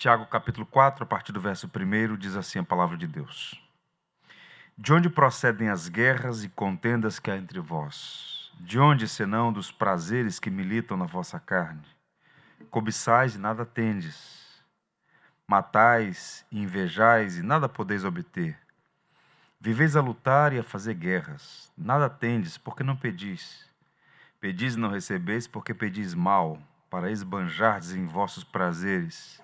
Tiago capítulo 4, a partir do verso 1, diz assim a palavra de Deus. De onde procedem as guerras e contendas que há entre vós? De onde, senão dos prazeres que militam na vossa carne? Cobiçais e nada tendes. Matais e invejais e nada podeis obter. Viveis a lutar e a fazer guerras. Nada tendes, porque não pedis. Pedis e não recebeis, porque pedis mal, para esbanjardes em vossos prazeres.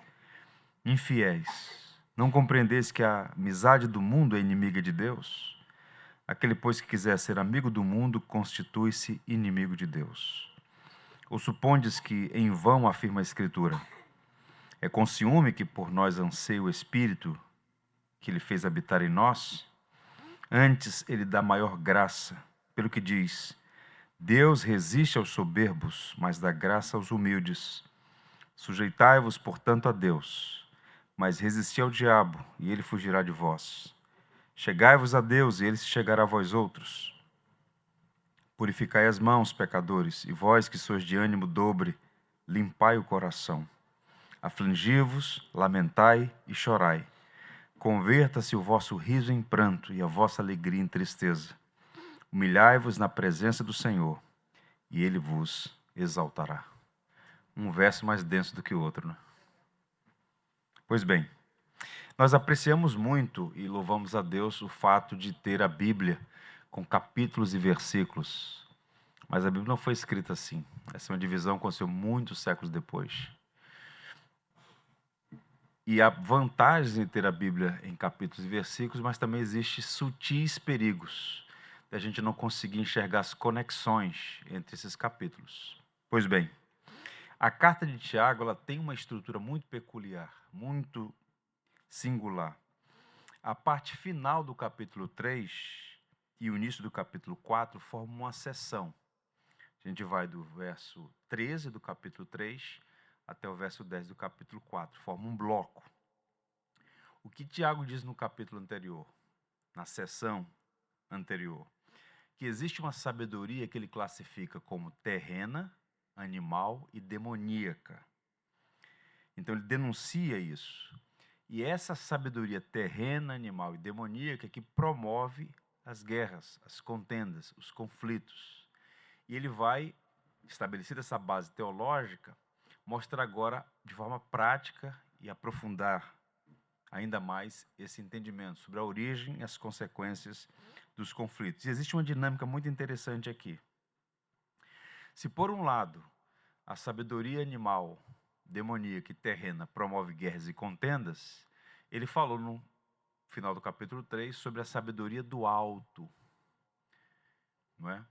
Infiéis, não compreendeis que a amizade do mundo é inimiga de Deus? Aquele, pois, que quiser ser amigo do mundo, constitui-se inimigo de Deus. Ou supondes que em vão afirma a Escritura? É com ciúme que por nós anseia o Espírito que ele fez habitar em nós? Antes, ele dá maior graça, pelo que diz: Deus resiste aos soberbos, mas dá graça aos humildes. Sujeitai-vos, portanto, a Deus, mas resisti ao diabo, e ele fugirá de vós. Chegai-vos a Deus, e ele se chegará a vós outros. Purificai as mãos, pecadores, e vós que sois de ânimo dobre, limpai o coração. Afligi-vos, lamentai e chorai. Converta-se o vosso riso em pranto e a vossa alegria em tristeza. Humilhai-vos na presença do Senhor, e ele vos exaltará. Um verso mais denso do que o outro, né? Pois bem, nós apreciamos muito e louvamos a Deus o fato de ter a Bíblia com capítulos e versículos. Mas a Bíblia não foi escrita assim. Essa é uma divisão que aconteceu muitos séculos depois. E há vantagens em ter a Bíblia em capítulos e versículos, mas também existem sutis perigos da gente não conseguir enxergar as conexões entre esses capítulos. Pois bem, a carta de Tiago ela tem uma estrutura muito peculiar, muito singular. A parte final do capítulo 3 e o início do capítulo 4 formam uma seção. A gente vai do verso 13 do capítulo 3 até o verso 10 do capítulo 4, forma um bloco. O que Tiago diz no capítulo anterior, na seção anterior? Que existe uma sabedoria que ele classifica como terrena, animal e demoníaca. Então ele denuncia isso. E essa sabedoria terrena, animal e demoníaca que promove as guerras, as contendas, os conflitos. E ele vai, estabelecida essa base teológica, mostrar agora de forma prática e aprofundar ainda mais esse entendimento sobre a origem e as consequências dos conflitos. E existe uma dinâmica muito interessante aqui. Se por um lado a sabedoria animal, demoníaca e terrena promove guerras e contendas, ele falou no final do capítulo 3 sobre a sabedoria do alto, não é?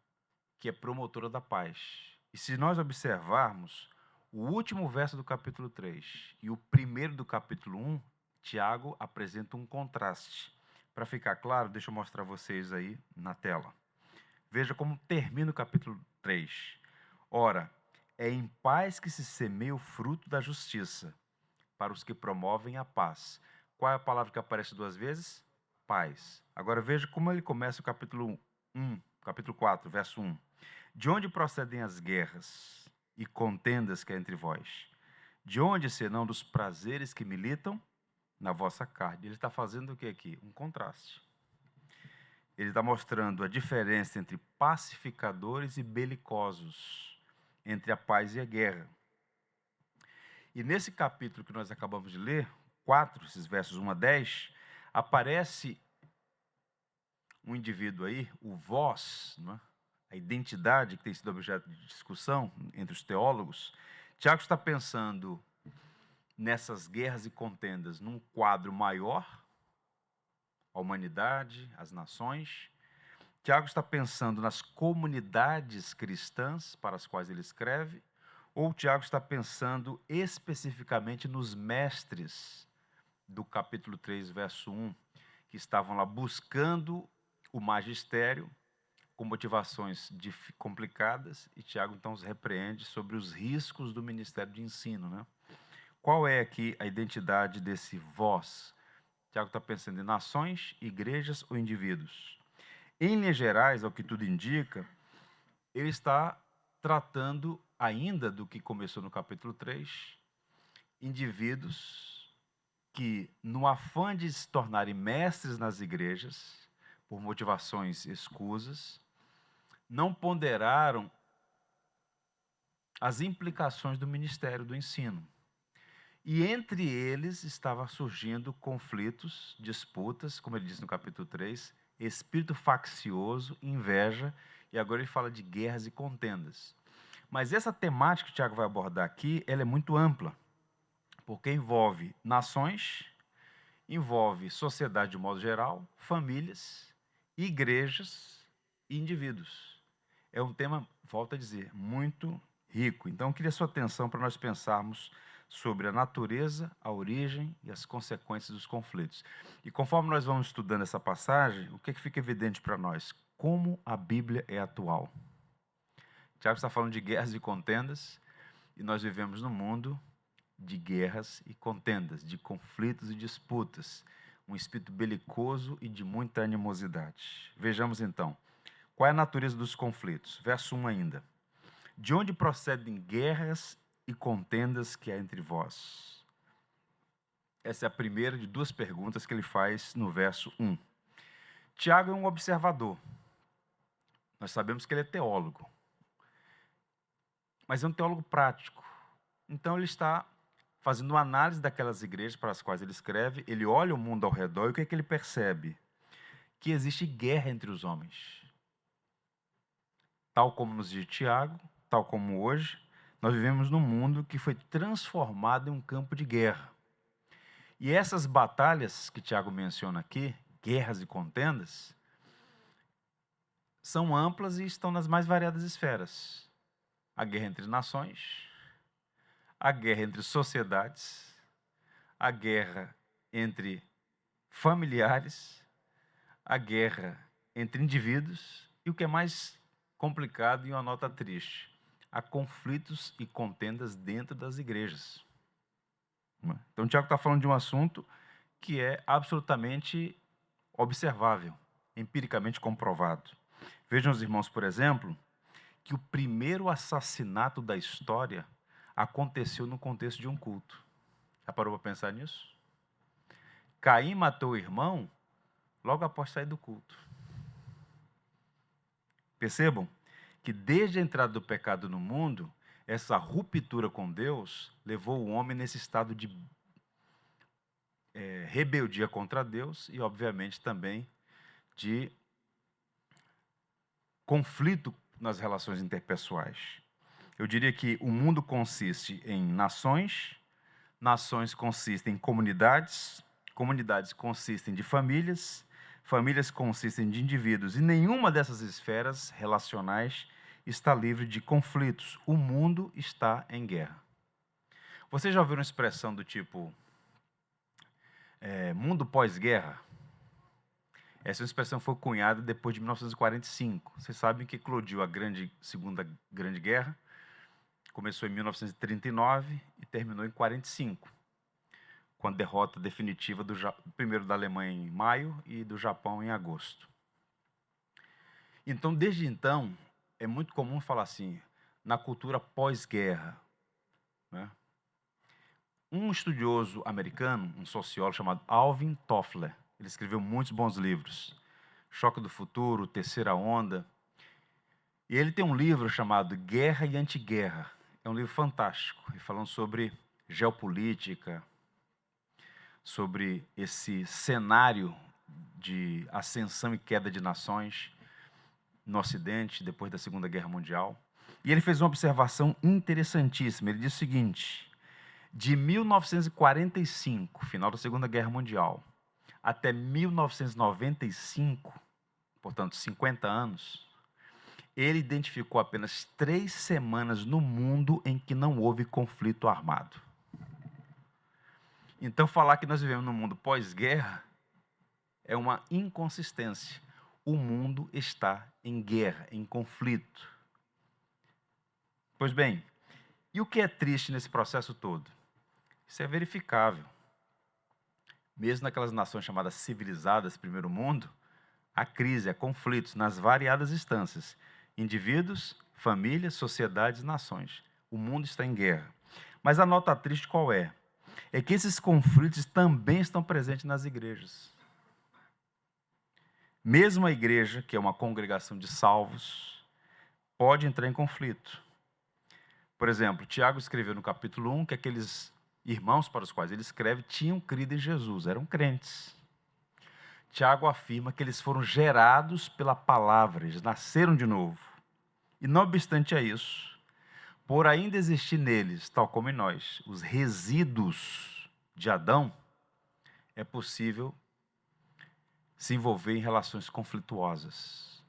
Que é promotora da paz. E se nós observarmos o último verso do capítulo 3 e o primeiro do capítulo 1, Tiago apresenta um contraste. Para ficar claro, deixa eu mostrar a vocês aí na tela. Veja como termina o capítulo 3. Ora, é em paz que se semeia o fruto da justiça, para os que promovem a paz. Qual é a palavra que aparece duas vezes? Paz. Agora veja como ele começa o capítulo 1, capítulo 4, verso 1. De onde procedem as guerras e contendas que há entre vós? De onde, senão dos prazeres que militam na vossa carne? Ele está fazendo o que aqui? Um contraste. Ele está mostrando a diferença entre pacificadores e belicosos, entre a paz e a guerra. E nesse capítulo que nós acabamos de ler, 4, esses versos 1 a 10, aparece um indivíduo aí, o vós, não é? A identidade que tem sido objeto de discussão entre os teólogos. Tiago está pensando nessas guerras e contendas num quadro maior, a humanidade, as nações. Tiago está pensando nas comunidades cristãs para as quais ele escreve, ou Tiago está pensando especificamente nos mestres do capítulo 3, verso 1, que estavam lá buscando o magistério com motivações complicadas, e Tiago então os repreende sobre os riscos do ministério de ensino, né? Qual é aqui a identidade desse vós? Tiago está pensando em nações, igrejas ou indivíduos? Em linhas gerais, ao que tudo indica, ele está tratando ainda do que começou no capítulo 3, indivíduos que, no afã de se tornarem mestres nas igrejas, por motivações escusas, não ponderaram as implicações do ministério do ensino. E entre eles estava surgindo conflitos, disputas, como ele diz no capítulo 3, espírito faccioso, inveja, e agora ele fala de guerras e contendas. Mas essa temática que o Tiago vai abordar aqui, ela é muito ampla, porque envolve nações, envolve sociedade de modo geral, famílias, igrejas e indivíduos. É um tema, volto a dizer, muito rico. Então, eu queria sua atenção para nós pensarmos sobre a natureza, a origem e as consequências dos conflitos. E conforme nós vamos estudando essa passagem, o que fica evidente para nós? Como a Bíblia é atual. Tiago está falando de guerras e contendas, e nós vivemos num mundo de guerras e contendas, de conflitos e disputas, um espírito belicoso e de muita animosidade. Vejamos então, qual é a natureza dos conflitos? Verso 1 ainda. De onde procedem guerras e contendas que há entre vós? Essa é a primeira de duas perguntas que ele faz no verso 1. Tiago é um observador. Nós sabemos que ele é teólogo. Mas é um teólogo prático. Então ele está fazendo uma análise daquelas igrejas para as quais ele escreve, ele olha o mundo ao redor e o que é que ele percebe? Que existe guerra entre os homens. Tal como nos diz Tiago, tal como hoje, nós vivemos num mundo que foi transformado em um campo de guerra. E essas batalhas que Tiago menciona aqui, guerras e contendas, são amplas e estão nas mais variadas esferas. A guerra entre nações, a guerra entre sociedades, a guerra entre familiares, a guerra entre indivíduos e o que é mais complicado e uma nota triste, há conflitos e contendas dentro das igrejas. Então, o Tiago está falando de um assunto que é absolutamente observável, empiricamente comprovado. Vejam os irmãos, por exemplo, que o primeiro assassinato da história aconteceu no contexto de um culto. Já parou para pensar nisso? Caim matou o irmão logo após sair do culto. Percebam que desde a entrada do pecado no mundo, essa ruptura com Deus levou o homem nesse estado de rebeldia contra Deus e, obviamente, também de conflito nas relações interpessoais. Eu diria que o mundo consiste em nações, nações consistem em comunidades, comunidades consistem de famílias, famílias consistem de indivíduos, e nenhuma dessas esferas relacionais está livre de conflitos. O mundo está em guerra. Vocês já ouviram uma expressão do tipo mundo pós-guerra? Essa expressão foi cunhada depois de 1945. Vocês sabem que eclodiu a Segunda Grande Guerra, começou em 1939 e terminou em 1945, com a derrota definitiva primeiro da Alemanha em maio e do Japão em agosto. Então, desde então, é muito comum falar assim, na cultura pós-guerra. Né? Um estudioso americano, um sociólogo chamado Alvin Toffler, ele escreveu muitos bons livros. Choque do Futuro, Terceira Onda. E ele tem um livro chamado Guerra e Antiguerra. É um livro fantástico, falando sobre geopolítica, sobre esse cenário de ascensão e queda de nações no Ocidente, depois da Segunda Guerra Mundial. E ele fez uma observação interessantíssima. Ele diz o seguinte, de 1945, final da Segunda Guerra Mundial, até 1995, portanto, 50 anos, ele identificou apenas 3 semanas no mundo em que não houve conflito armado. Então, falar que nós vivemos num mundo pós-guerra é uma inconsistência. O mundo está em guerra, em conflito. Pois bem, e o que é triste nesse processo todo? Isso é verificável. Mesmo naquelas nações chamadas civilizadas, primeiro mundo, há crise, há conflitos nas variadas instâncias. Indivíduos, famílias, sociedades, nações. O mundo está em guerra. Mas a nota triste qual é? é que esses conflitos também estão presentes nas igrejas. Mesmo a igreja, que é uma congregação de salvos, pode entrar em conflito. Por exemplo, Tiago escreveu no capítulo 1 que aqueles irmãos para os quais ele escreve tinham crido em Jesus, eram crentes. Tiago afirma que eles foram gerados pela palavra, eles nasceram de novo. E não obstante a isso, por ainda existir neles, tal como em nós, os resíduos de Adão, é possível se envolver em relações conflituosas.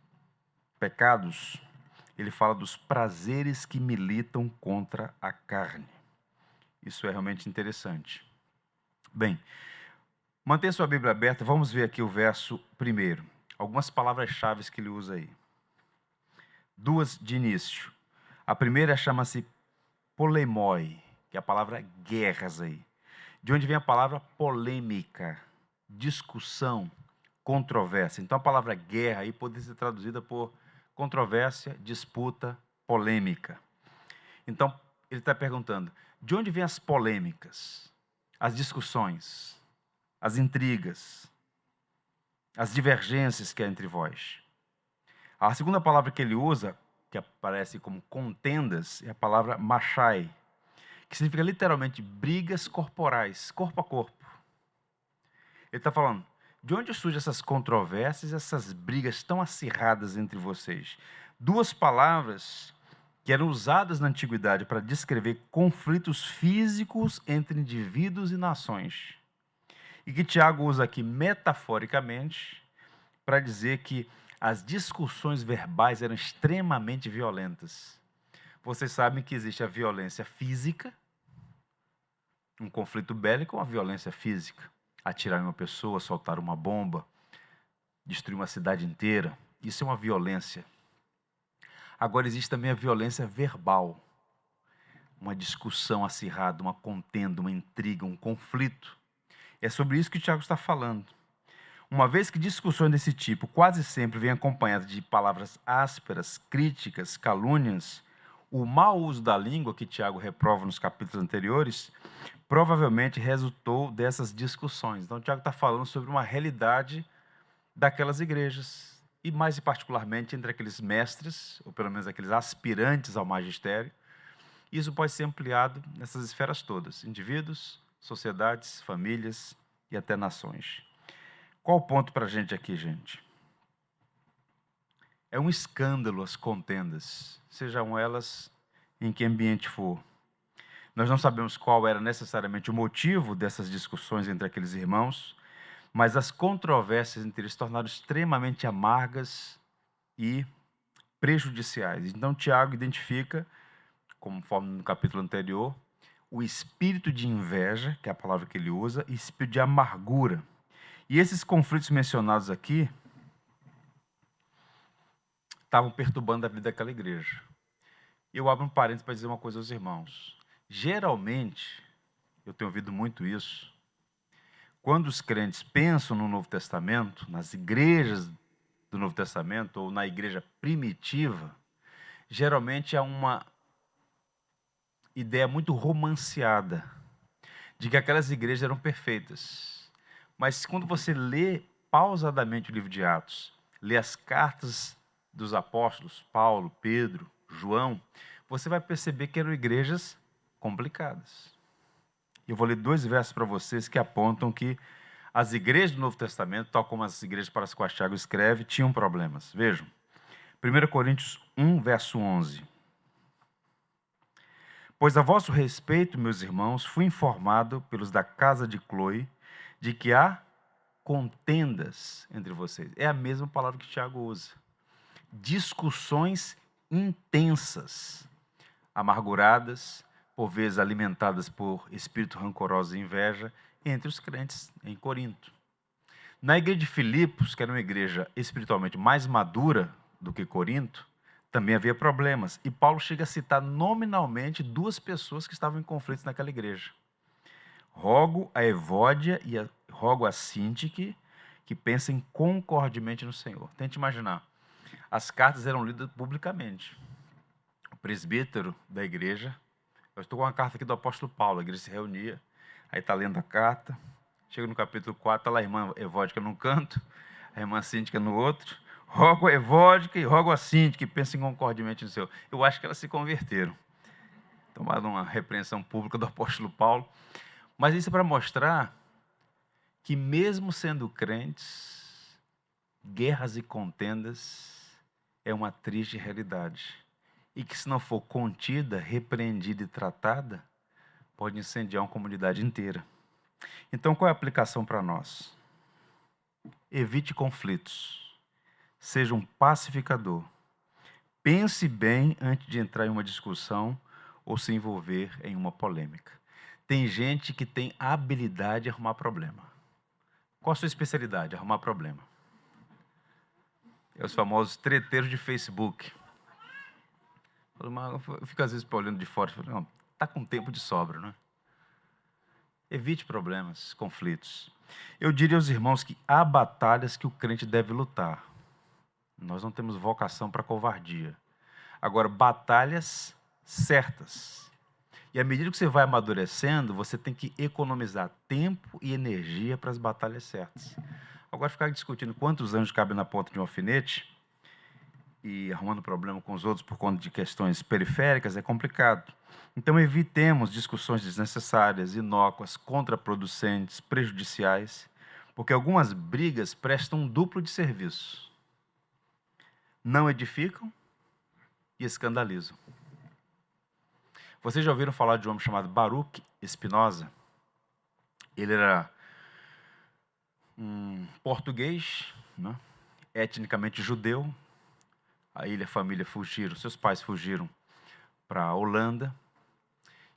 Pecados, ele fala dos prazeres que militam contra a carne. Isso é realmente interessante. Bem, mantenha sua Bíblia aberta, vamos ver aqui o verso primeiro. Algumas palavras-chave que ele usa aí. Duas de início. A primeira chama-se polemoi, que é a palavra guerras aí. De onde vem a palavra polêmica, discussão, controvérsia. Então a palavra guerra aí pode ser traduzida por controvérsia, disputa, polêmica. Então ele está perguntando, de onde vêm as polêmicas, as discussões, as intrigas, as divergências que há entre vós? A segunda palavra que ele usa, que aparece como contendas, é a palavra machai, que significa literalmente brigas corporais, corpo a corpo. Ele está falando, de onde surgem essas controvérsias, essas brigas tão acirradas entre vocês? Duas palavras que eram usadas na antiguidade para descrever conflitos físicos entre indivíduos e nações. E que Tiago usa aqui metaforicamente para dizer que as discussões verbais eram extremamente violentas. Vocês sabem que existe a violência física, um conflito bélico é uma violência física. Atirar em uma pessoa, soltar uma bomba, destruir uma cidade inteira, isso é uma violência. Agora existe também a violência verbal, uma discussão acirrada, uma contenda, uma intriga, um conflito. É sobre isso que o Tiago está falando. Uma vez que discussões desse tipo quase sempre vêm acompanhadas de palavras ásperas, críticas, calúnias, o mau uso da língua que Tiago reprova nos capítulos anteriores, provavelmente resultou dessas discussões. Então, Tiago está falando sobre uma realidade daquelas igrejas, e mais particularmente entre aqueles mestres, ou pelo menos aqueles aspirantes ao magistério. Isso pode ser ampliado nessas esferas todas, indivíduos, sociedades, famílias e até nações. Qual o ponto para a gente aqui, gente? É um escândalo as contendas, sejam elas em que ambiente for. Nós não sabemos qual era necessariamente o motivo dessas discussões entre aqueles irmãos, mas as controvérsias entre eles se tornaram extremamente amargas e prejudiciais. Então, Tiago identifica, conforme no capítulo anterior, o espírito de inveja, que é a palavra que ele usa, e espírito de amargura. E esses conflitos mencionados aqui estavam perturbando a vida daquela igreja. Eu abro um parênteses para dizer uma coisa aos irmãos. Geralmente, eu tenho ouvido muito isso, quando os crentes pensam no Novo Testamento, nas igrejas do Novo Testamento, ou na igreja primitiva, geralmente há uma ideia muito romanceada de que aquelas igrejas eram perfeitas. Mas quando você lê pausadamente o livro de Atos, lê as cartas dos apóstolos, Paulo, Pedro, João, você vai perceber que eram igrejas complicadas. Eu vou ler 2 versos para vocês que apontam que as igrejas do Novo Testamento, tal como as igrejas para as quais Tiago escreve, tinham problemas. Vejam, 1 Coríntios 1, verso 11. Pois a vosso respeito, meus irmãos, fui informado pelos da casa de Cloe de que há contendas entre vocês. É a mesma palavra que Tiago usa. Discussões intensas, amarguradas, por vezes alimentadas por espírito rancoroso e inveja, entre os crentes em Corinto. Na igreja de Filipos, que era uma igreja espiritualmente mais madura do que Corinto, também havia problemas. E Paulo chega a citar nominalmente 2 pessoas que estavam em conflitos naquela igreja. Rogo a Evódia e rogo a Sintique que pensem concordemente no Senhor. Tente imaginar. As cartas eram lidas publicamente. O presbítero da igreja, eu estou com uma carta aqui do apóstolo Paulo, a igreja se reunia, Aí está lendo a carta, chega no capítulo 4, está lá a irmã Evódica num canto, a irmã Síntica no outro. Rogo a Evódica e rogo a Síntica, que pensem concordemente no Senhor. Eu acho que elas se converteram. Tomaram uma repreensão pública do apóstolo Paulo. Mas isso é para mostrar que mesmo sendo crentes, guerras e contendas é uma triste realidade. E que se não for contida, repreendida e tratada, pode incendiar uma comunidade inteira. Então, qual é a aplicação para nós? Evite conflitos. Seja um pacificador. Pense bem antes de entrar em uma discussão ou se envolver em uma polêmica. Tem gente que tem a habilidade de arrumar problema. Qual a sua especialidade? Arrumar problema. É os famosos treteiros de Facebook. Eu fico às vezes olhando de fora e falo, não, está com tempo de sobra, não é? Evite problemas, conflitos. Eu diria aos irmãos que há batalhas que o crente deve lutar. Nós não temos vocação para covardia. Agora, batalhas certas. E à medida que você vai amadurecendo, você tem que economizar tempo e energia para as batalhas certas. Agora, ficar discutindo quantos anjos cabem na ponta de um alfinete e arrumando problema com os outros por conta de questões periféricas é complicado. Então, evitemos discussões desnecessárias, inócuas, contraproducentes, prejudiciais, porque algumas brigas prestam um duplo de serviço. Não edificam e escandalizam. Vocês já ouviram falar de um homem chamado Baruch Spinoza? Ele era um português, né? Etnicamente judeu. Aí ele e a família fugiram, seus pais fugiram para a Holanda,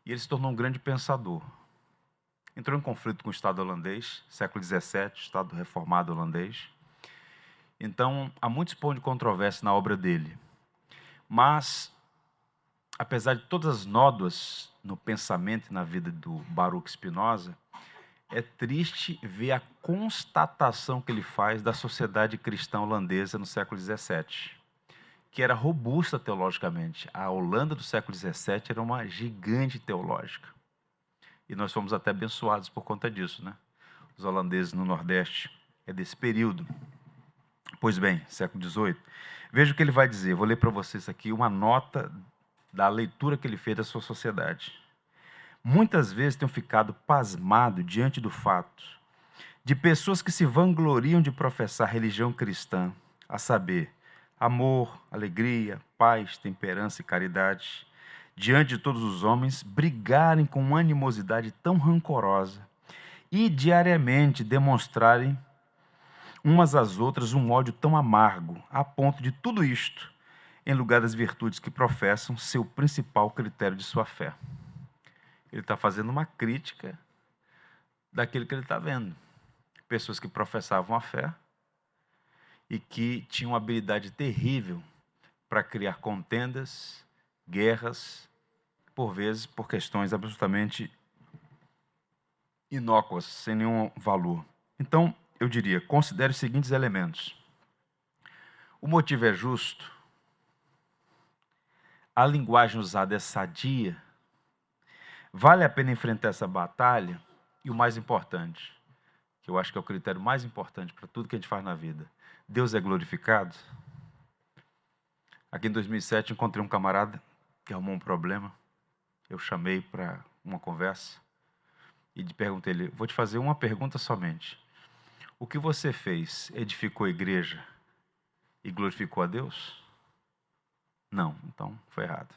e ele se tornou um grande pensador. Entrou em conflito com o Estado holandês, século XVII, Estado reformado holandês. Então, há muitos pontos de controvérsia na obra dele. Mas, apesar de todas as nódoas no pensamento e na vida do Baruch Spinoza, é triste ver a constatação que ele faz da sociedade cristã holandesa no século XVII, que era robusta teologicamente. A Holanda do século XVII era uma gigante teológica. E nós fomos até abençoados por conta disso, né? Os holandeses no Nordeste é desse período. Pois bem, século XVIII. Veja o que ele vai dizer. Vou ler para vocês aqui uma nota da leitura que ele fez da sua sociedade. Muitas vezes tenho ficado pasmado diante do fato de pessoas que se vangloriam de professar religião cristã, a saber, amor, alegria, paz, temperança e caridade, diante de todos os homens, brigarem com animosidade tão rancorosa e diariamente demonstrarem umas às outras um ódio tão amargo, a ponto de tudo isto, em lugar das virtudes que professam, ser o principal critério de sua fé. Ele está fazendo uma crítica daquilo que ele está vendo. Pessoas que professavam a fé e que tinham uma habilidade terrível para criar contendas, guerras, por vezes por questões absolutamente inócuas, sem nenhum valor. Então, eu diria, considere os seguintes elementos. O motivo é justo, a linguagem usada é sadia, vale a pena enfrentar essa batalha, e o mais importante, que eu acho que é o critério mais importante para tudo que a gente faz na vida, Deus é glorificado? Aqui em 2007, encontrei um camarada que arrumou um problema, eu chamei para uma conversa, e perguntei a ele, vou te fazer uma pergunta somente. O que você fez edificou a igreja e glorificou a Deus? Não, então foi errado.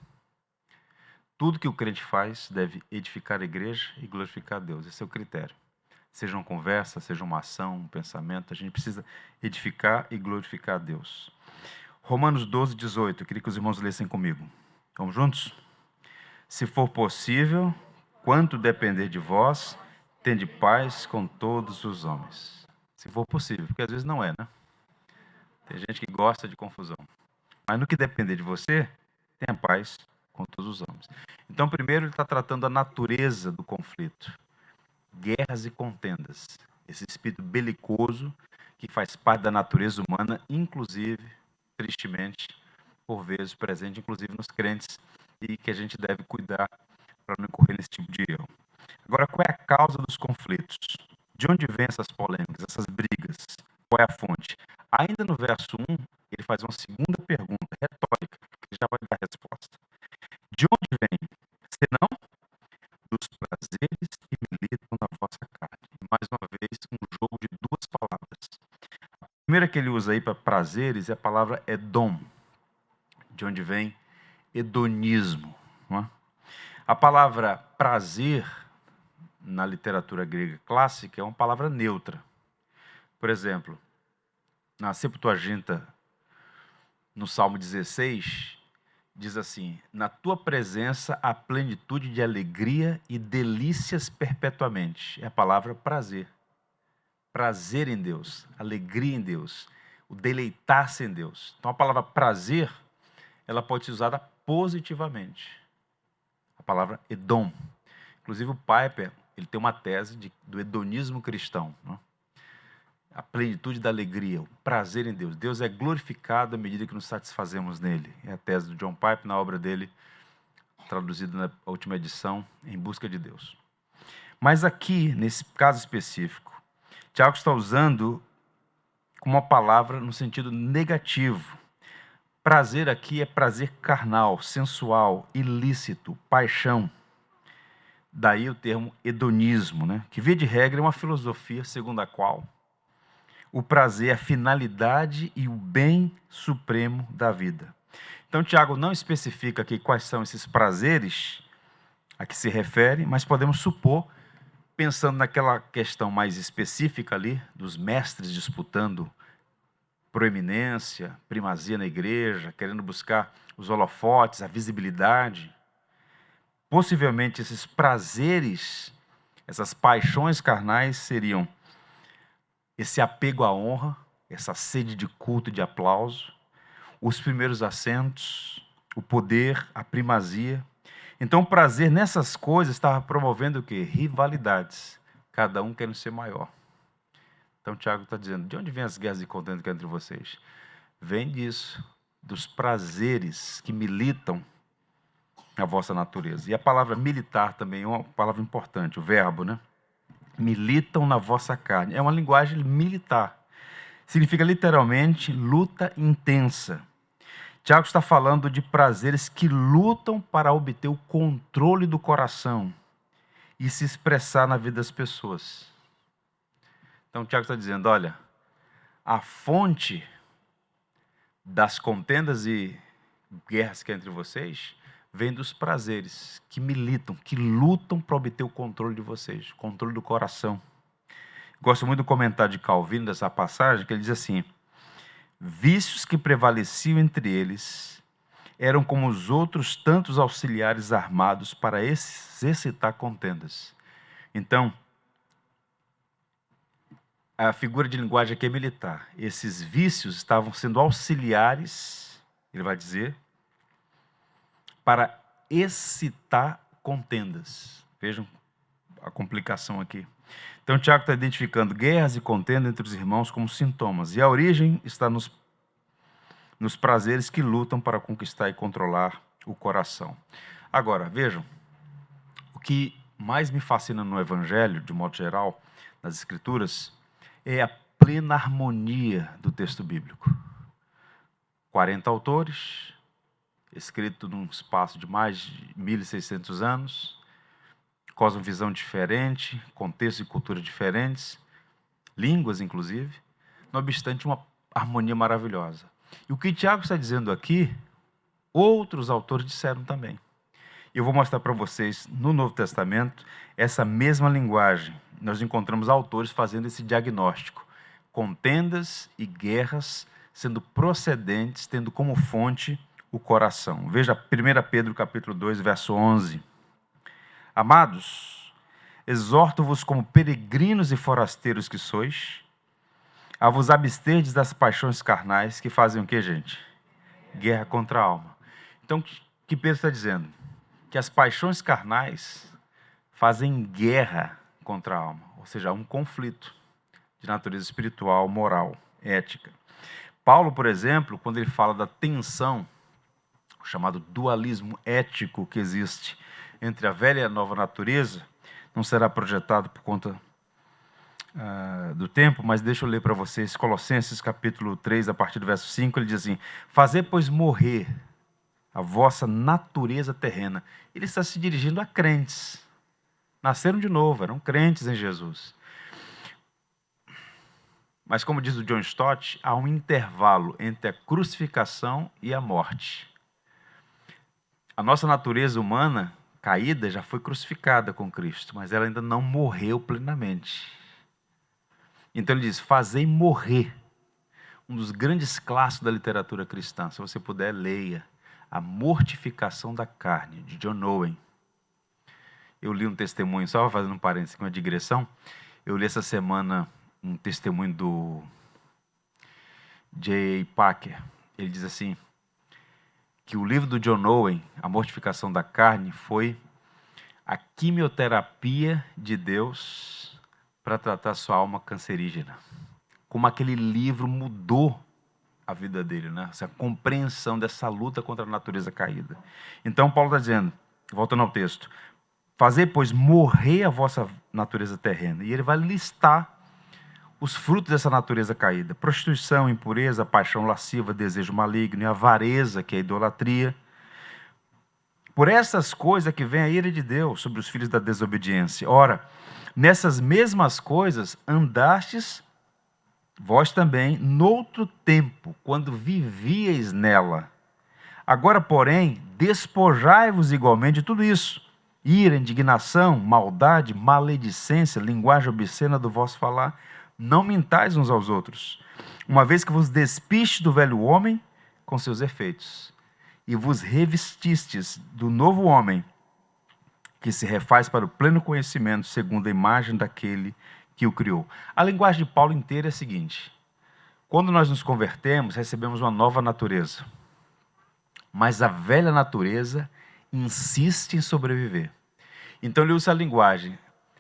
Tudo que o crente faz deve edificar a igreja e glorificar a Deus. Esse é o critério. Seja uma conversa, seja uma ação, um pensamento, a gente precisa edificar e glorificar a Deus. Romanos 12, 18, eu queria que os irmãos lessem comigo. Vamos juntos? Se for possível, quanto depender de vós, tende paz com todos os homens. Se for possível, porque às vezes não é, né? Tem gente que gosta de confusão. Mas no que depender de você, tenha paz com todos os homens. Então, primeiro, ele está tratando a natureza do conflito. Guerras e contendas. Esse espírito belicoso que faz parte da natureza humana, inclusive, tristemente, por vezes presente, inclusive nos crentes, e que a gente deve cuidar para não incorrer nesse tipo de erro. Agora, qual é a causa dos conflitos? De onde vêm essas polêmicas, essas brigas? Qual é a fonte? Ainda no verso 1, ele faz uma segunda pergunta retórica, que já vai dar a resposta. De onde vem? Senão dos prazeres que militam na vossa carne. Mais uma vez, um jogo de duas palavras. A primeira que ele usa aí para prazeres é a palavra Edom, de onde vem hedonismo. Não é? A palavra prazer, na literatura grega clássica, é uma palavra neutra. Por exemplo, na Septuaginta, no Salmo 16, diz assim: na tua presença há plenitude de alegria e delícias perpetuamente. É a palavra prazer. Prazer em Deus, alegria em Deus, o deleitar-se em Deus. Então a palavra prazer, ela pode ser usada positivamente. A palavra Edom. Inclusive o Piper, ele tem uma tese do hedonismo cristão. Não? A plenitude da alegria, o prazer em Deus. Deus é glorificado à medida que nos satisfazemos nele. É a tese do John Piper na obra dele, traduzida na última edição, Em Busca de Deus. Mas aqui, nesse caso específico, Tiago está usando como uma palavra no sentido negativo. Prazer aqui é prazer carnal, sensual, ilícito, paixão. Daí o termo hedonismo, né? Que via de regra é uma filosofia segundo a qual o prazer é a finalidade e o bem supremo da vida. Então, Tiago não especifica aqui quais são esses prazeres a que se refere, mas podemos supor, pensando naquela questão mais específica ali, dos mestres disputando proeminência, primazia na igreja, querendo buscar os holofotes, a visibilidade. Possivelmente esses prazeres, essas paixões carnais seriam esse apego à honra, essa sede de culto e de aplauso, os primeiros assentos, o poder, a primazia. Então o prazer nessas coisas estava promovendo o quê? Rivalidades, cada um querendo ser maior. Então Tiago está dizendo, de onde vêm as guerras e contendas entre vocês? Vem disso, dos prazeres que militam na vossa natureza. E a palavra militar também é uma palavra importante, o verbo, né? Militam na vossa carne. É uma linguagem militar. Significa literalmente luta intensa. Tiago está falando de prazeres que lutam para obter o controle do coração e se expressar na vida das pessoas. Então Tiago está dizendo, olha, a fonte das contendas e guerras que é entre vocês vem dos prazeres que militam, que lutam para obter o controle de vocês, o controle do coração. Gosto muito do comentário de Calvino dessa passagem, que ele diz assim, vícios que prevaleciam entre eles eram como os outros tantos auxiliares armados para exercitar contendas. Então, a figura de linguagem aqui é militar. Esses vícios estavam sendo auxiliares, ele vai dizer, para excitar contendas. Vejam a complicação aqui. Então, Tiago está identificando guerras e contendas entre os irmãos como sintomas. E a origem está nos prazeres que lutam para conquistar e controlar o coração. Agora, vejam, o que mais me fascina no Evangelho, de modo geral, nas Escrituras, é a plena harmonia do texto bíblico. 40 autores, escrito num espaço de mais de 1.600 anos, cosmovisão diferente, contexto e cultura diferentes, línguas inclusive, não obstante uma harmonia maravilhosa. E o que Tiago está dizendo aqui, outros autores disseram também. Eu vou mostrar para vocês, no Novo Testamento, essa mesma linguagem. Nós encontramos autores fazendo esse diagnóstico. Contendas e guerras sendo procedentes, tendo como fonte o coração. Veja 1 Pedro capítulo 2, verso 11. Amados, exorto-vos como peregrinos e forasteiros que sois, a vos absterdes das paixões carnais que fazem o quê, gente? Guerra contra a alma. Então, o que Pedro está dizendo? Que as paixões carnais fazem guerra contra a alma, ou seja, um conflito de natureza espiritual, moral, ética. Paulo, por exemplo, quando ele fala da tensão, o chamado dualismo ético que existe entre a velha e a nova natureza, não será projetado por conta do tempo, mas deixa eu ler para vocês Colossenses capítulo 3, a partir do verso 5, ele diz assim: fazer, pois, morrer a vossa natureza terrena. Ele está se dirigindo a crentes. Nasceram de novo, eram crentes em Jesus. Mas como diz o John Stott, há um intervalo entre a crucificação e a morte. A nossa natureza humana caída já foi crucificada com Cristo, mas ela ainda não morreu plenamente. Então ele diz, fazei morrer. Um dos grandes clássicos da literatura cristã, se você puder, leia A Mortificação da Carne, de John Owen. Eu li um testemunho, só fazendo um parênteses, uma digressão, eu li essa semana um testemunho do J. Packer. Ele diz assim, que o livro do John Owen, A Mortificação da Carne, foi a quimioterapia de Deus para tratar sua alma cancerígena. Como aquele livro mudou a vida dele, né? Essa compreensão dessa luta contra a natureza caída. Então, Paulo está dizendo, voltando ao texto, fazer, pois, morrer a vossa natureza terrena. E ele vai listar os frutos dessa natureza caída. Prostituição, impureza, paixão lasciva, desejo maligno e avareza, que é a idolatria. Por essas coisas que vem a ira de Deus sobre os filhos da desobediência. Ora, nessas mesmas coisas andastes vós também noutro tempo, quando vivieis nela. Agora, porém, despojai-vos igualmente de tudo isso: ira, indignação, maldade, maledicência, linguagem obscena do vosso falar. Não mintais uns aos outros, uma vez que vos despistes do velho homem com seus efeitos, e vos revestistes do novo homem, que se refaz para o pleno conhecimento, segundo a imagem daquele que o criou. A linguagem de Paulo inteira é a seguinte: quando nós nos convertemos, recebemos uma nova natureza, mas a velha natureza insiste em sobreviver. Então ele usa a linguagem: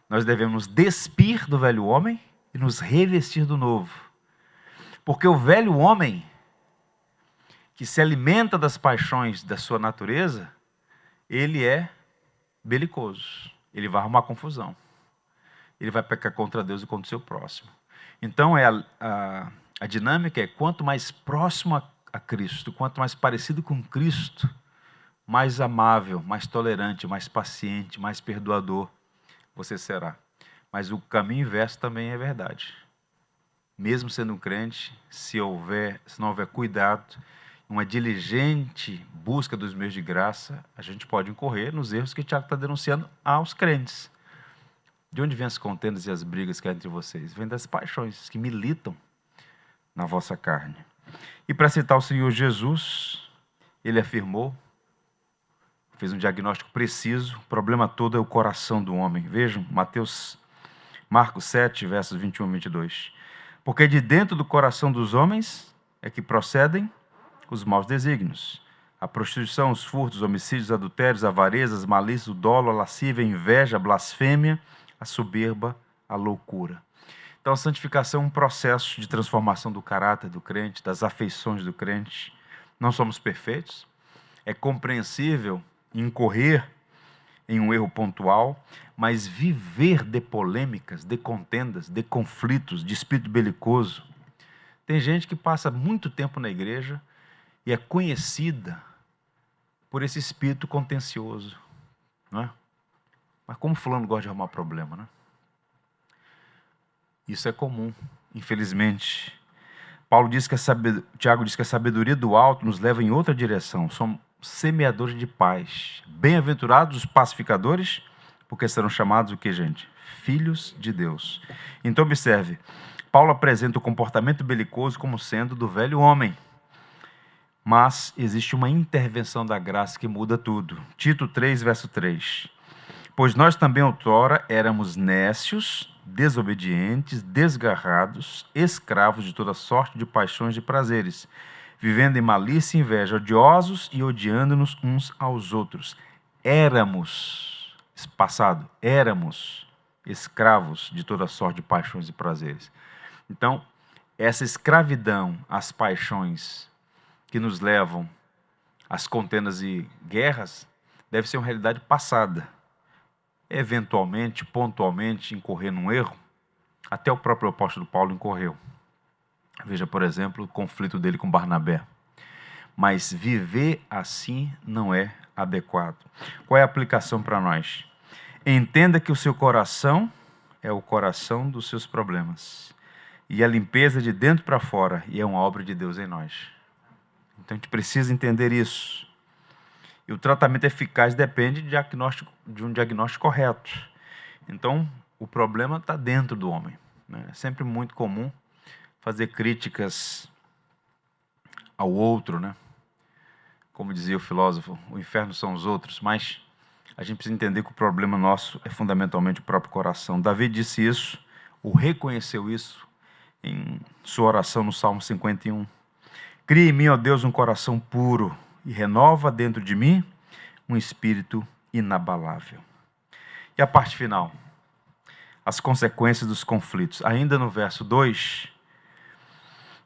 nós devemos despir do velho homem e nos revestir do novo. Porque o velho homem, que se alimenta das paixões da sua natureza, ele é belicoso, ele vai arrumar confusão, ele vai pecar contra Deus e contra o seu próximo. Então a dinâmica é, quanto mais próximo a Cristo, quanto mais parecido com Cristo, mais amável, mais tolerante, mais paciente, mais perdoador você será. Mas o caminho inverso também é verdade. Mesmo sendo um crente, se não houver cuidado, uma diligente busca dos meios de graça, a gente pode incorrer nos erros que o Tiago está denunciando aos crentes. De onde vêm as contendas e as brigas que há entre vocês? Vêm das paixões que militam na vossa carne. E para citar o Senhor Jesus, ele afirmou, fez um diagnóstico preciso, o problema todo é o coração do homem. Vejam, Marcos 7, versos 21 e 22. Porque de dentro do coração dos homens é que procedem os maus desígnios: a prostituição, os furtos, os homicídios, adultérios, avarezas, malícias, o dolo, a lascívia, a inveja, a blasfêmia, a soberba, a loucura. Então a santificação é um processo de transformação do caráter do crente, das afeições do crente. Não somos perfeitos, é compreensível incorrer em um erro pontual, mas viver de polêmicas, de contendas, de conflitos, de espírito belicoso. Tem gente que passa muito tempo na igreja e é conhecida por esse espírito contencioso, não é? Mas como fulano gosta de arrumar problema, né? Isso é comum, infelizmente. Tiago diz que a sabedoria do alto nos leva em outra direção. Somos semeadores de paz. Bem-aventurados os pacificadores, porque serão chamados o que, gente? Filhos de Deus. Então observe, Paulo apresenta o comportamento belicoso como sendo do velho homem. Mas existe uma intervenção da graça que muda tudo. Tito 3, verso 3. Pois nós também outrora éramos nécios, desobedientes, desgarrados, escravos de toda sorte de paixões e prazeres, vivendo em malícia e inveja, odiosos e odiando-nos uns aos outros. Éramos escravos de toda sorte de paixões e prazeres. Então, essa escravidão às paixões que nos levam às contendas e guerras deve ser uma realidade passada. eventualmente, pontualmente, incorrer num erro. Até o próprio apóstolo Paulo incorreu. Veja, por exemplo, o conflito dele com Barnabé. Mas viver assim não é adequado. Qual é a aplicação para nós? Entenda que o seu coração é o coração dos seus problemas. E a limpeza de dentro para fora, e é uma obra de Deus em nós. Então a gente precisa entender isso. E o tratamento eficaz depende de um diagnóstico correto. Então, o problema está dentro do homem. É sempre muito comum fazer críticas ao outro, né? Como dizia o filósofo, o inferno são os outros, mas a gente precisa entender que o problema nosso é fundamentalmente o próprio coração. Davi disse isso, ou reconheceu isso, em sua oração no Salmo 51. Cria em mim, ó Deus, um coração puro e renova dentro de mim um espírito inabalável. E a parte final, as consequências dos conflitos. Ainda no verso 2,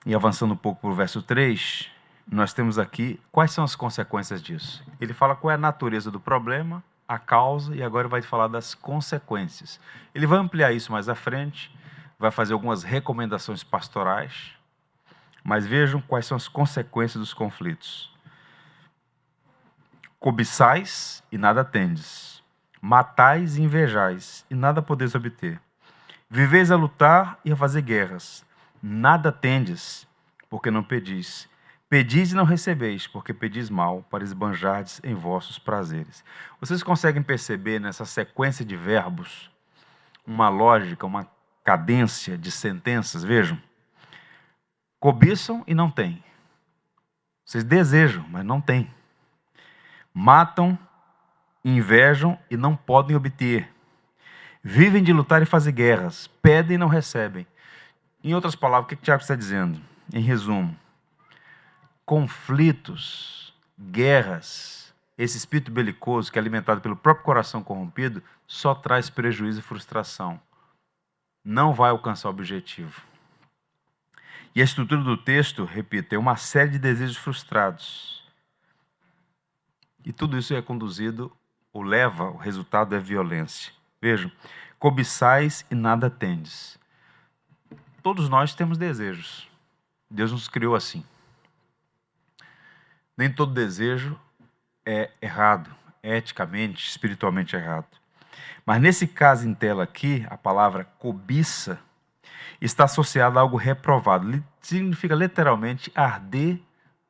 e avançando um pouco para o verso 3, nós temos aqui quais são as consequências disso. Ele fala qual é a natureza do problema, a causa, e agora vai falar das consequências. Ele vai ampliar isso mais à frente, vai fazer algumas recomendações pastorais, mas vejam quais são as consequências dos conflitos. Cobiçais e nada tendes, matais e invejais e nada podeis obter. Viveis a lutar e a fazer guerras, nada tendes, porque não pedis. Pedis e não recebeis, porque pedis mal, para esbanjardes em vossos prazeres. Vocês conseguem perceber nessa sequência de verbos uma lógica, uma cadência de sentenças? Vejam. Cobiçam e não têm. Vocês desejam, mas não têm. Matam, invejam e não podem obter. Vivem de lutar e fazer guerras, pedem e não recebem. Em outras palavras, o que Tiago está dizendo? Em resumo, conflitos, guerras, esse espírito belicoso que é alimentado pelo próprio coração corrompido, só traz prejuízo e frustração. Não vai alcançar o objetivo. E a estrutura do texto, repito, é uma série de desejos frustrados. E tudo isso é conduzido, ou leva, o resultado é violência. Vejam, cobiçais e nada tendes. Todos nós temos desejos. Deus nos criou assim. Nem todo desejo é errado, eticamente, espiritualmente errado. Mas nesse caso em tela aqui, a palavra cobiça está associada a algo reprovado. Significa literalmente arder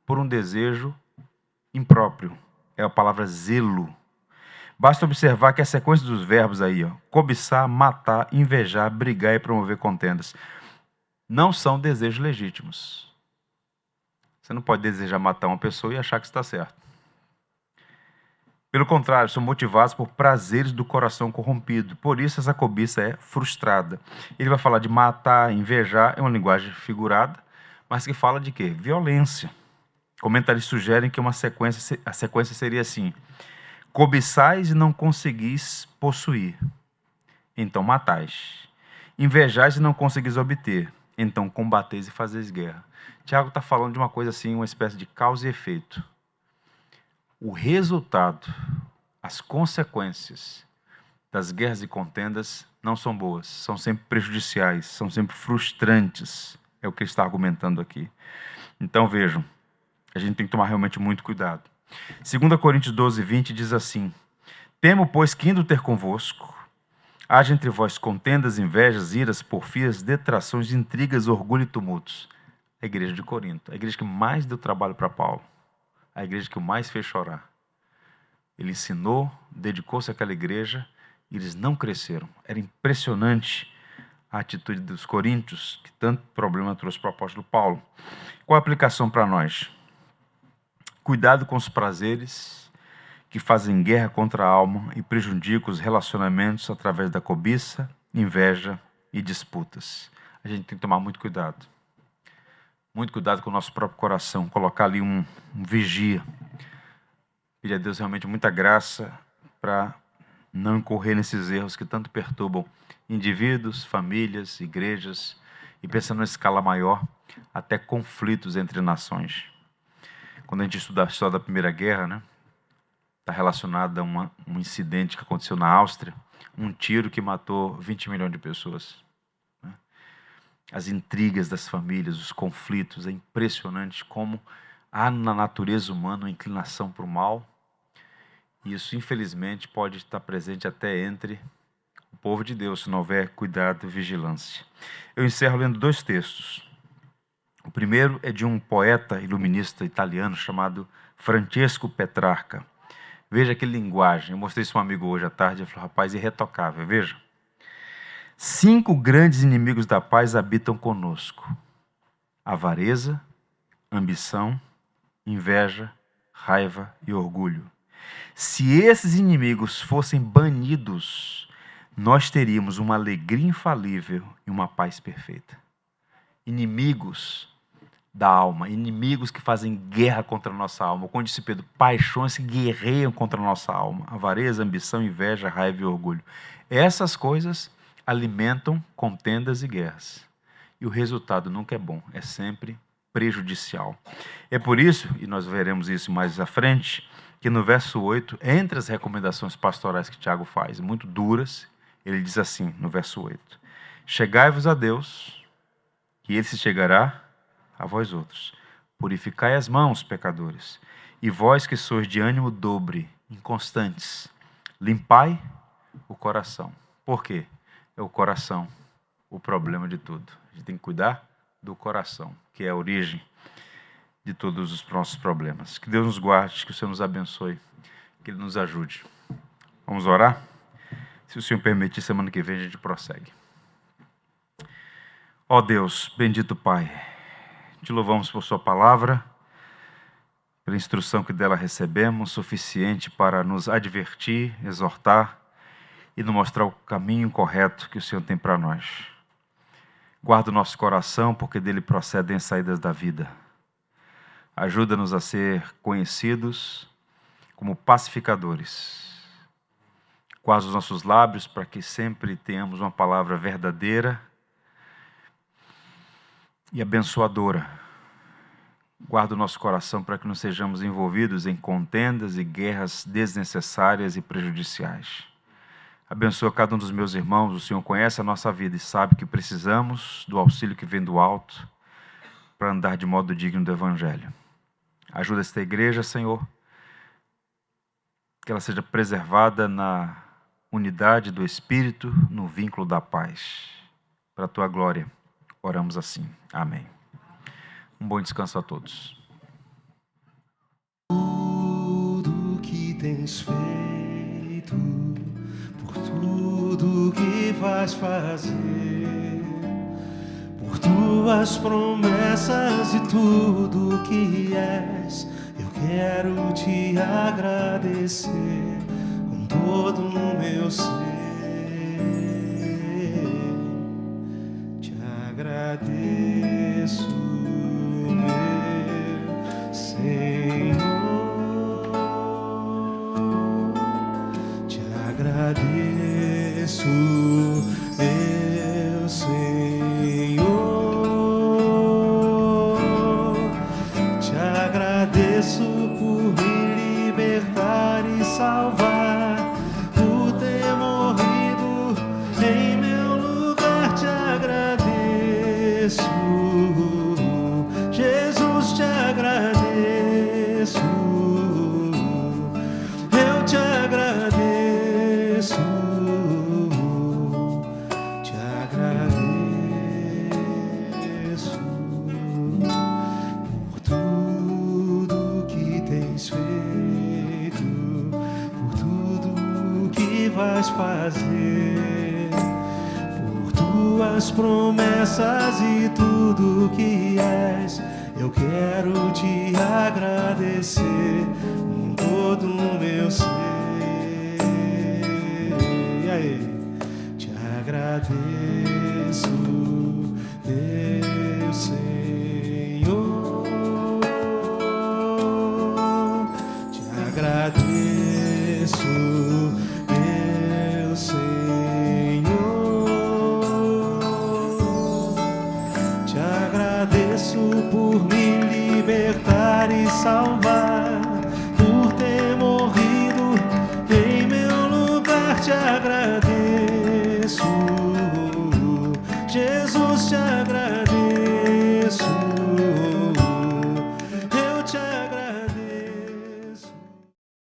por um desejo impróprio. É a palavra zelo. Basta observar que a sequência dos verbos aí, cobiçar, matar, invejar, brigar e promover contendas, não são desejos legítimos. Você não pode desejar matar uma pessoa e achar que está certo. Pelo contrário, são motivados por prazeres do coração corrompido. Por isso essa cobiça é frustrada. Ele vai falar de matar, invejar, é uma linguagem figurada, mas que fala de quê? Violência. Comentaristas sugerem que a sequência seria assim: cobiçais e não conseguis possuir, então matais. Invejais e não conseguis obter, então combateis e fazeis guerra. Tiago está falando de uma coisa assim, uma espécie de causa e efeito. O resultado, as consequências das guerras e contendas não são boas, são sempre prejudiciais, são sempre frustrantes. É o que ele está argumentando aqui. Então vejam, a gente tem que tomar realmente muito cuidado. 2 Coríntios 12, 20 diz assim: temo, pois, que indo ter convosco, haja entre vós contendas, invejas, iras, porfias, detrações, intrigas, orgulho e tumultos. A igreja de Corinto, a igreja que mais deu trabalho para Paulo, a igreja que o mais fez chorar. Ele ensinou, dedicou-se àquela igreja e eles não cresceram. Era impressionante a atitude dos coríntios, que tanto problema trouxe para o apóstolo Paulo. Qual a aplicação para nós? Cuidado com os prazeres que fazem guerra contra a alma e prejudicam os relacionamentos através da cobiça, inveja e disputas. A gente tem que tomar muito cuidado. Muito cuidado com o nosso próprio coração, colocar ali um vigia. Pedir a Deus realmente muita graça para não incorrer nesses erros que tanto perturbam indivíduos, famílias, igrejas e, pensando em escala maior, até conflitos entre nações. Quando a gente estuda a história da Primeira Guerra, né, está relacionada a um incidente que aconteceu na Áustria, um tiro que matou 20 milhões de pessoas. As intrigas das famílias, os conflitos, é impressionante como há na natureza humana uma inclinação para o mal. E isso, infelizmente, pode estar presente até entre o povo de Deus, se não houver cuidado e vigilância. Eu encerro lendo 2 textos. O primeiro é de um poeta iluminista italiano chamado Francesco Petrarca. Veja que linguagem. Eu mostrei isso para um amigo hoje à tarde. Ele falou, rapaz, irretocável. Veja. 5 grandes inimigos da paz habitam conosco: avareza, ambição, inveja, raiva e orgulho. Se esses inimigos fossem banidos, nós teríamos uma alegria infalível e uma paz perfeita. Inimigos da alma, inimigos que fazem guerra contra a nossa alma. Como disse Pedro, paixões que guerreiam contra a nossa alma. Avareza, ambição, inveja, raiva e orgulho. Essas coisas alimentam contendas e guerras. E o resultado nunca é bom, é sempre prejudicial. É por isso, e nós veremos isso mais à frente, que no verso 8, entre as recomendações pastorais que Tiago faz, muito duras, ele diz assim, no verso 8, chegai-vos a Deus, e Ele se chegará a vós outros. Purificai as mãos, pecadores, e vós que sois de ânimo dobre, inconstantes, limpai o coração. Por quê? É o coração o problema de tudo. A gente tem que cuidar do coração, que é a origem de todos os nossos problemas. Que Deus nos guarde, que o Senhor nos abençoe, que Ele nos ajude. Vamos orar? Se o Senhor permitir, semana que vem a gente prossegue. Ó Deus, bendito Pai, te louvamos por sua palavra, pela instrução que dela recebemos, suficiente para nos advertir, exortar e nos mostrar o caminho correto que o Senhor tem para nós. Guarda o nosso coração, porque dele procedem as saídas da vida. Ajuda-nos a ser conhecidos como pacificadores. Guarda os nossos lábios para que sempre tenhamos uma palavra verdadeira e abençoadora. Guarda o nosso coração para que não sejamos envolvidos em contendas e guerras desnecessárias e prejudiciais. Abençoa cada um dos meus irmãos. O Senhor conhece a nossa vida e sabe que precisamos do auxílio que vem do alto para andar de modo digno do Evangelho. Ajuda esta igreja, Senhor, que ela seja preservada na unidade do Espírito, no vínculo da paz. Para a tua glória, oramos assim. Amém. Um bom descanso a todos. Tudo que tens feito, por tudo que vais fazer, por tuas promessas e tudo que és, eu quero te agradecer com todo o meu ser. Te agradeço, meu Senhor. Te agradeço, meu Senhor. Te agradeço por me libertar e salvar, por ter morrido em meu lugar. Te agradeço, Jesus, te agradeço. Eu te agradeço, te agradeço por tudo que tens feito, por tudo que vais fazer, por tuas promessas e tudo que és. Eu quero te agradecer com todo o meu ser. E aí? Te agradeço, meu Senhor. Te agradeço, meu Senhor. Te agradeço por me libertar e salvar, por ter morrido te agradeço, Jesus, te agradeço.